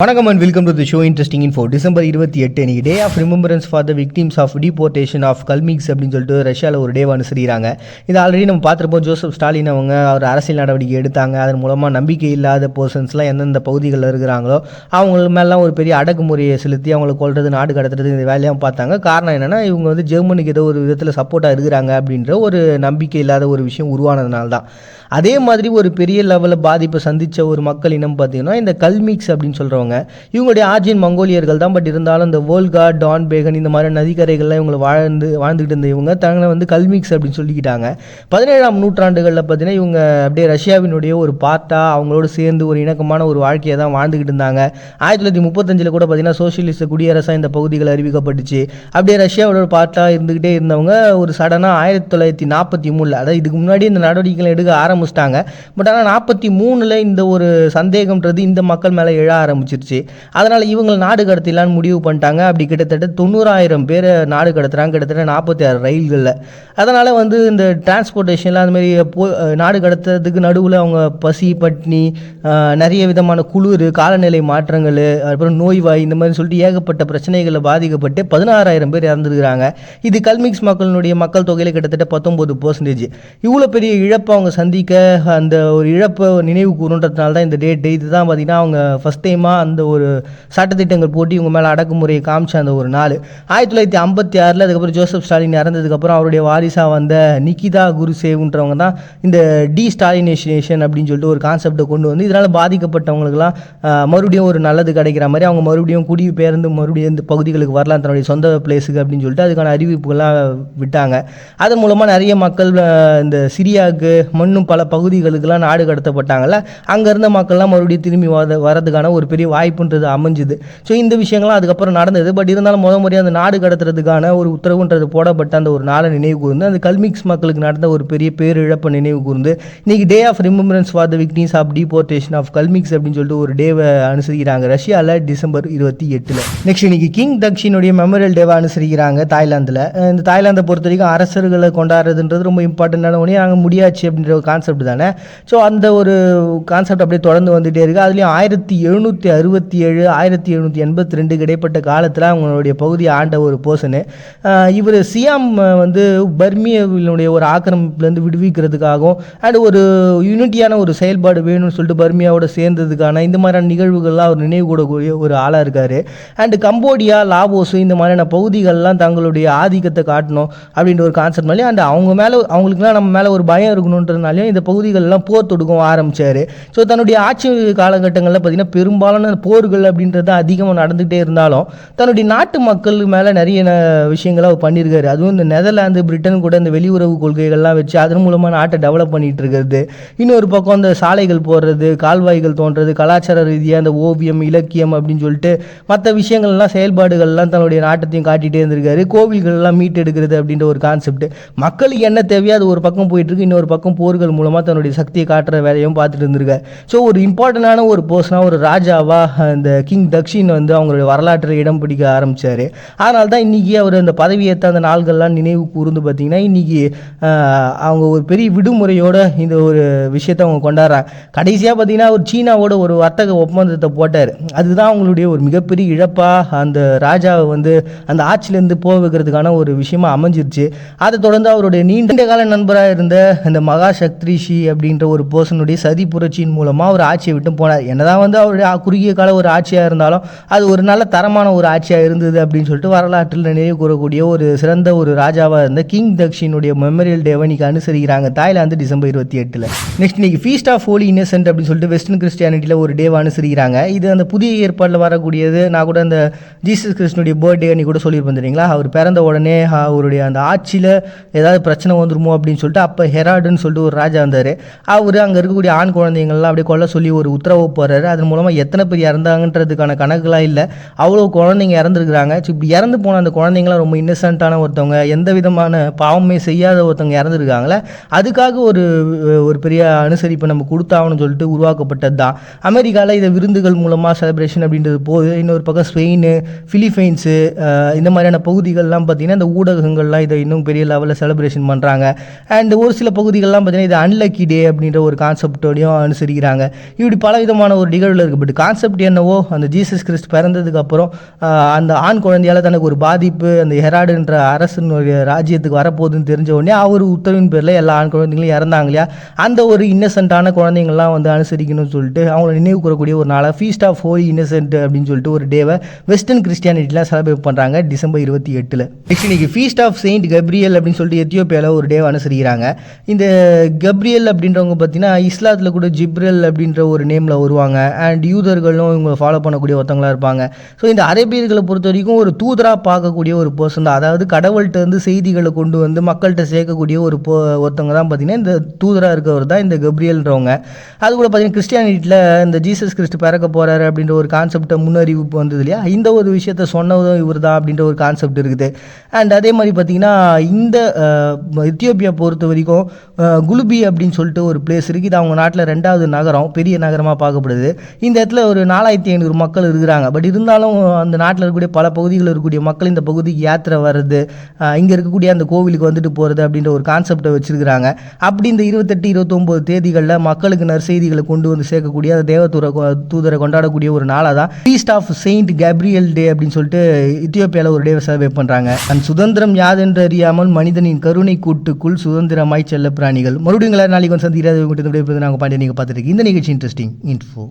வணக்கம் and welcome to the show interesting info. December 28 இன்னைக்கு day of remembrance for the victims of deportation of Kalmyks அப்படின்னு சொல்லிட்டு ரஷ்யாவில் ஒரு டேவை அனுசரிக்கிறாங்க. இது ஆல்ரெடி நம்ம பார்த்துருப்போம். ஜோசப் ஸ்டாலின் அவங்க அவர் அரசியல் நடவடிக்கை எடுத்தாங்க. அதன் மூலமாக நம்பிக்கை இல்லாத பர்சன்ஸ்லாம் எந்தெந்த பகுதிகளில் இருக்கிறாங்களோ அவங்க மேலாம் ஒரு பெரிய அடக்குமுறையை செலுத்தி அவங்களை கொள்வது, நாடு கடத்துறது, இந்த வேலையாக பார்த்தாங்க. காரணம் என்னென்னா இவங்க வந்து ஜெர்மனிக்கு ஏதோ ஒரு விதத்தில் சப்போர்ட்டாக இருக்கிறாங்க அப்படின்ற ஒரு நம்பிக்கை இல்லாத ஒரு விஷயம் உருவானதுனால தான். அதே மாதிரி ஒரு பெரிய லெவலில் பாதிப்பை சந்தித்த ஒரு மக்கள் இனம் பார்த்திங்கன்னா இந்த கல்மிக்ஸ் அப்படின்னு சொல்கிறவங்க. இவங்களுடைய ஆர்ஜின் மங்கோலியர்கள் தான். பட் இருந்தாலும் இந்த வோல்கா, டான் பேகன் இந்த மாதிரி நதிக்கரைகள்லாம் இவங்களை வாழ்ந்துக்கிட்டு இருந்த இவங்க தங்களை வந்து கல்மிக்ஸ் அப்படின்னு சொல்லிக்கிட்டாங்க. 17ஆம் நூற்றாண்டுகளில் பார்த்தீங்கன்னா இவங்க அப்படியே ரஷ்யாவினுடைய ஒரு பார்ட்டாக அவங்களோட சேர்ந்து ஒரு இணக்கமான ஒரு வாழ்க்கையை தான் வாழ்ந்துக்கிட்டு இருந்தாங்க. 1935 கூட பார்த்தீங்கன்னா சோசியலிஸ்ட் குடியரசாக இந்த பகுதிகள் அறிவிக்கப்பட்டுச்சு. அப்படியே ரஷ்யாவோட பார்ட்டாக இருந்துக்கிட்டே இருந்தவங்க ஒரு சடனாக 1943 அதாவது இதுக்கு முன்னாடி இந்த நடவடிக்கைகளை எடுக்க ஆரம்பிச்சிட்டாங்க. பட் ஆனால் 43 இந்த ஒரு சந்தேகம்ன்றது இந்த மக்கள் மேலே எழ ஆரம்பிச்சிருச்சு. அதனால் இவங்க நாடு கடத்திலான்னு முடிவு பண்ணிட்டாங்க. அப்படி கிட்டத்தட்ட 90,000 பேரை நாடு கடத்துகிறாங்க, கிட்டத்தட்ட 46 ரயில்களில். அதனால் வந்து இந்த டிரான்ஸ்போர்ட்டேஷனில் அதுமாரி நாடு கடத்துறதுக்கு நடுவில் அவங்க பசி, பட்னி, நிறைய விதமான குளிர், காலநிலை மாற்றங்கள், அப்புறம் நோய்வாய் இந்த மாதிரி சொல்லிட்டு ஏகப்பட்ட பிரச்சனைகளில் பாதிக்கப்பட்டு 16,000 பேர் இறந்துருக்கிறாங்க. இது கல்மிக்ஸ் மக்களுடைய மக்கள் தொகையில் கிட்டத்தட்ட 19%. இவ்வளோ பெரிய இழப்பை அவங்க சந்திக்க அந்த ஒரு இழப்பை நினைவு கூறுன்றதுனால தான் இந்த டேட்டு. இதுதான் பார்த்திங்கன்னா அவங்க ஃபஸ்ட் டைமாக அந்த ஒரு சட்டத்திட்டங்கள் போட்டு இவங்க மேலே அடக்குமுறையை காமிச்ச அந்த ஒரு நாள். 1956 அதுக்கப்புறம் ஜோசப் ஸ்டாலின் இறந்ததுக்கப்புறம் அவருடைய வாரிசாக வந்த நிகிதா குருசேவ்ன்றவங்க தான் இந்த ஸ்டாலினேஷன் அப்படின்னு சொல்லிட்டு ஒரு கான்செப்டை கொண்டு வந்து இதனால் பாதிக்கப்பட்டவங்களுக்குலாம் மறுபடியும் ஒரு நல்லது கிடைக்கிற மாதிரி அவங்க மறுபடியும் குடிபெயர்ந்து மறுபடியும் இந்த பகுதிகளுக்கு வரலாம், தன்னுடைய சொந்த பிளேஸுக்கு அப்படின்னு சொல்லிட்டு அதுக்கான அறிவிப்புகள்லாம் விட்டாங்க. அதன் மூலமாக நிறைய மக்கள் இந்த சிரியாவுக்கு இன்னும் பல பகுதிகளுக்கெல்லாம் நாடு கடத்தப்பட்டாங்கல்ல, அங்கே இருந்த மக்கள்லாம் மறுபடியும் திரும்பி வரதுக்கான ஒரு பெரிய வாய்ப்புன்றது அமைஞ்சுது. ஸோ இந்த விஷயங்கள்லாம் அதுக்கப்புறம் நடந்தது. பட் இருந்தாலும் முறையாக அந்த நாடு கடத்துறதுக்கான ஒரு உத்தரவுன்றது போடப்பட்ட அந்த ஒரு நாளை நினைவு கூர்ந்து அந்த கல்மிக்ஸ் மக்களுக்கு நடந்த ஒரு பெரிய பேரிழப்பை நினைவு கூர்ந்து இன்னைக்கு day of remembrance for the victims of deportation of Kalmyks அப்படின்னு சொல்லிட்டு ஒரு டேவை அனுசரிக்கிறாங்க ரஷ்யாவில் டிசம்பர் 28. நெக்ஸ்ட் இன்னைக்கு கிங் தக்ஷினுடைய மெமரியல் டேவை அனுசரிக்கிறாங்க தாய்லாந்தில். இந்த தாய்லாந்தை பொறுத்த வரைக்கும் அரசர்களை கொண்டாடுறதுன்றது ரொம்ப இம்பார்ட்டண்டான ஒன்றே. நாங்கள் முடியாச்சு அப்படின்ற ஒரு கான்செப்ட் தானே. ஸோ அந்த ஒரு கான்செப்ட் அப்படியே தொடர்ந்து வந்துகிட்டே இருக்குது. அதுலேயும் 1767 1782 இடைப்பட்ட காலத்தில் அவங்களுடைய பகுதியை ஆண்ட ஒரு பர்சனு. இவர் சியாம் வந்து பர்மியாவினுடைய ஒரு ஆக்கிரமிப்புலேருந்து விடுவிக்கிறதுக்காகவும் அண்ட் ஒரு யூனிட்டியான ஒரு செயல்பாடு வேணும்னு சொல்லிட்டு பர்மியாவோட சேர்ந்ததுக்கான இந்த மாதிரியான நிகழ்வுகள்லாம் அவர் நினைவு கூடக்கூடிய ஒரு ஆளாக இருக்கார். அண்டு கம்போடியா, லாவோஸு இந்த மாதிரியான பகுதிகளெலாம் தங்களுடைய ஆதிக்கத்தை காட்டணும் அப்படின்ற ஒரு கான்செப்ட் மேலே அண்ட் அவங்களுக்குலாம் நம்ம மேலே ஒரு பயம் இருக்கணுன்றதுனாலையும் இந்த பகுதிகளெலாம் போர் தொடுக்கவும் ஆரம்பித்தார். ஸோ தன்னுடைய ஆட்சி காலகட்டங்களில் பார்த்திங்கன்னா பெரும்பாலான போர்கள் அப்படின்றது அதிகமாக நடந்துகிட்டே இருந்தாலும் தன்னுடைய நாட்டு மக்கள் மேலே நிறைய விஷயங்களை அவர் பண்ணியிருக்காரு. அதுவும் இந்த நெதர்லாந்து, பிரிட்டன் கூட இந்த வெளியுறவு கொள்கைகள்லாம் வச்சு அதன் மூலமாக நாட்டை டெவலப் பண்ணிகிட்டு இருக்கிறது. இன்னொரு பக்கம் இந்த சாலைகள் போடுறது, கால்வாய்கள் தோன்றது, கலாச்சார ரீதியாக அந்த ஓவியம், இலக்கியம் அப்படின்னு சொல்லிட்டு மற்ற விஷயங்கள்லாம் செயல்பாடுகள்லாம் தன்னுடைய நாட்டத்தையும் காட்டிகிட்டே இருந்திருக்காரு. கோவில்கள்லாம் மீட்டெடுக்கிறது அப்படின்ற ஒரு கான்செப்ட் மக்களுக்கு என்ன தேவையோ அது ஒரு பக்கம் போயிட்டுருக்கு, இன்னொரு பக்கம் போர்கள் மூலமாக தன்னுடைய சக்தியை காட்டுற வேலையும் பார்த்துட்டு இருந்திருக்காரு. ஸோ ஒரு இம்பார்ட்டண்டான ஒரு பர்சனாக, ஒரு ராஜாவாக இந்த கிங் தக்ஷின் வந்து அவங்களுடைய வரலாற்றில் இடம் பிடிக்க ஆரம்பித்தார். அதனால தான் இன்றைக்கி அவர் அந்த பதவியேற்ற அந்த நாள்கள்லாம் நினைவு கூர்ந்து பார்த்திங்கன்னா இன்றைக்கி அவங்க ஒரு பெரிய விடுமுறையோடு இந்த ஒரு விஷயத்தை அவங்க கொண்டாடுறாங்க. கடைசியாக பார்த்திங்கன்னா அவர் சீனாவோட ஒரு வர்த்தக ஒப்பந்தத்தை போட்டார். அதுதான் அவங்களுடைய ஒரு மிகப்பெரிய இழப்பாக அந்த ராஜாவை வந்து அந்த ஆட்சியிலேருந்து போக வைக்கிறதுக்கான ஒரு விஷயமாக அமைஞ்சிருச்சு. அதை தொடர்ந்து அவருடைய நீண்ட கால நண்பராக இருந்த அந்த மகா சக்திரிஷி அப்படின்ற ஒரு பர்சனுடைய சதி புரட்சியின் மூலமாக அவர் ஆட்சியை விட்டு போனார். என்னதான் வந்து அவருடைய குறுகிய கால ஒரு ஆட்சியாக இருந்தாலும் அது ஒரு நல்ல தரமான ஒரு ஆட்சியாக இருந்தது அப்படின்னு சொல்லிட்டு வரலாற்றில் நினைவு கூறக்கூடிய ஒரு சிறந்த ஒரு ராஜாவாக இருந்த கிங் தக்ஷினுடைய மெமரியல் டேவை இன்னைக்கு அனுசரிக்கிறாங்க தாய்லாந்து டிசம்பர் 28. நெக்ஸ்ட் இன்னைக்கு ஃபீஸ்ட் ஆஃப் ஹோலி இன்னசென்ட் அப்படின்னு சொல்லிட்டு வெஸ்டர்ன் கிறிஸ்டியானிட்டியில் ஒரு டேவை அனுசரிக்கிறாங்க. இது அந்த புதிய ஏற்பாட்டில் வரக்கூடியது. நான் கூட அந்த ஜீசஸ் கிறிஸ்டனுடைய பர்த்டே அன்றைக்கி கூட சொல்லியிருப்பேன் தெரியுங்களா. அவர் பிறந்த உடனே அவருடைய அந்த ஆட்சியில் ஏதாவது பிரச்சனை வந்துருமோ அப்படின்னு சொல்லிட்டு அப்போ ஹெராடுன்னு சொல்லிட்டு ஒரு ராஜா வந்தார். அவர் அங்கே இருக்கக்கூடிய ஆண் குழந்தைங்கள்லாம் அப்படியே கொல்ல சொல்லி ஒரு உத்தரவு போடுறாரு. அதன் மூலமாக எத்தனை பேர் இறந்தாங்கன்றதுக்கான கணக்குலாம் இல்லை, அவ்வளோ குழந்தைங்க இறந்துருக்குறாங்க. ஸோ இப்படி இறந்து போன அந்த குழந்தைங்களாம் ரொம்ப இன்னசென்ட்டான ஒருத்தவங்க, எந்த விதமான பாவமே செய்யாத ஒருத்தவங்க இறந்துருக்காங்களே, அதுக்காக ஒரு பெரிய அனுசரிப்பை நம்ம கொடுத்தாகணும்னு சொல்லிட்டு உருவாக்கப்பட்டது தான். அமெரிக்காவில் இதை விருந்துகள் மூலமாக செலிப்ரேஷன் அப்படின்றது போது, இன்னொரு பக்கம் ஸ்பெயின், பிலிப்பைன்ஸு இந்த மாதிரியான பகுதிகள்லாம் பார்த்திங்கன்னா இந்த ஊடகங்கள்லாம் இதை இன்னும் பெரிய லெவலில் செலிப்ரேஷன் பண்ணுறாங்க. அண்ட் ஒரு சில பகுதிகள்லாம் பார்த்திங்கன்னா இது அன்லக்கி டே அப்படின்ற ஒரு கான்செப்டோடையும் அனுசரிக்கிறாங்க. இப்படி பல விதமான ஒரு நிகழ்வில் இருக்குது. பட் கான்செப்ட் கான்செப்ட் என்னவோ அந்த ஜீசஸ் கிறிஸ்ட் பிறந்ததுக்கப்புறம் அந்த ஆண் குழந்தையால் தனக்கு ஒரு பாதிப்பு அந்த ஹெராடுன்ற அரசனுடைய ராஜ்யத்துக்கு வரப்போகுதுன்னு தெரிஞ்ச உடனே அவர் உத்தரவின் பேரில் எல்லா ஆண் குழந்தைங்களும் இறந்தாங்க இல்லையா, அந்த ஒரு இன்னசென்ட்டான குழந்தைங்கள்லாம் வந்து அனுசரிக்கணும்னு சொல்லிட்டு அவங்கள நினைவு கூறக்கூடிய ஒரு நாளாக ஃபீஸ்ட் ஆஃப் ஹோலி இன்னசென்ட் அப்படின்னு சொல்லிட்டு ஒரு டேவை வெஸ்டர்ன் கிறிஸ்டியானிட்டிலாம் செலிப்ரேட் பண்ணுறாங்க டிசம்பர் 28. நெக்ஸ்ட் இன்னைக்கு ஃபீஸ்ட் ஆஃப் செயின்ட் கப்ரியல் அப்படின்னு சொல்லிட்டு எத்தியோப்பியாவில் ஒரு டேவை அனுசரிக்கிறாங்க. இந்த கப்ரியல் அப்படின்றவங்க பார்த்தீங்கன்னா இஸ்லாத்தில் கூட ஜிப்ரல் அப்படின்ற ஒரு நேமில் வருவாங்க. அண்ட் யூதர்களும் இவங்க ஃபாலோ பண்ணக்கூடிய ஒருத்தவங்களாக இருப்பாங்க. ஸோ இந்த அரேபியர்களை பொறுத்த வரைக்கும் ஒரு தூதராக பார்க்கக்கூடிய ஒரு பர்சன் தான். அதாவது கடவுள்கிட்ட வந்து செய்திகளை கொண்டு வந்து மக்கள்கிட்ட சேர்க்கக்கூடிய ஒருத்தவங்க தான் பார்த்தீங்கன்னா இந்த தூதராக இருக்கவர் தான் இந்த கப்ரியல்ன்றவங்க. அது கூட பார்த்தீங்கன்னா கிறிஸ்டியானிட்டியில் இந்த ஜீசஸ் கிறிஸ்ட் பிறக்க போகிறாரு அப்படின்ற ஒரு கான்செப்டை முன்னறிவிப்பு வந்தது இல்லையா, இந்த ஒரு விஷயத்த சொன்னதும் இவர் தான் அப்படின்ற ஒரு கான்செப்ட் இருக்குது. அண்ட் அதே மாதிரி பார்த்தீங்கன்னா இந்த எத்தியோப்பியா பொறுத்த வரைக்கும் குலுபி அப்படின்னு சொல்லிட்டு ஒரு பிளேஸ் இருக்குது. இது அவங்க நாட்டில் 2வது நகரம், பெரிய நகரமாக பார்க்கப்படுது. இந்த இடத்துல ஒரு 4500 மக்கள் இருக்கிறாங்க. பட் இருந்தாலும் அந்த நாட்டில் இருக்கக்கூடிய பல பகுதிகளில் இருக்கக்கூடிய மக்கள் இந்த பகுதிக்கு யாத்திரை வர்றது, இங்கே இருக்கக்கூடிய அந்த கோவிலுக்கு வந்துட்டு போகிறது அப்படின்ற ஒரு கான்செப்டை வச்சுருக்கிறாங்க. அப்படி இந்த 28, 29 தேதிகளில் மக்களுக்கு நற்செய்திகளை கொண்டு வந்து சேர்க்கக்கூடிய அந்த தூதரை கொண்டாடக்கூடிய ஒரு நாளாக தான் ஃபீஸ்ட் ஆஃப் செயின்ட் கேப்ரியல் டே அப்படின்னு சொல்லிட்டு எத்தியோப்பியாவில் ஒரு டேவை செலிப்ரேட் பண்ணுறாங்க. அண்ட் சுதந்திரம் யாதென்று அறியாமல் மனிதனின் கருணை கூட்டுக்குள் சுதந்திரமாய் செல்ல பிராணிகள். மறுபடியும் நாளைக்கு வந்து சந்திக்கிறது நாங்கள் பாண்டிய நீங்கள் பார்த்துட்டு இந்த நிகழ்ச்சி இன்ட்ரெஸ்டிங் இன்ஃபோ.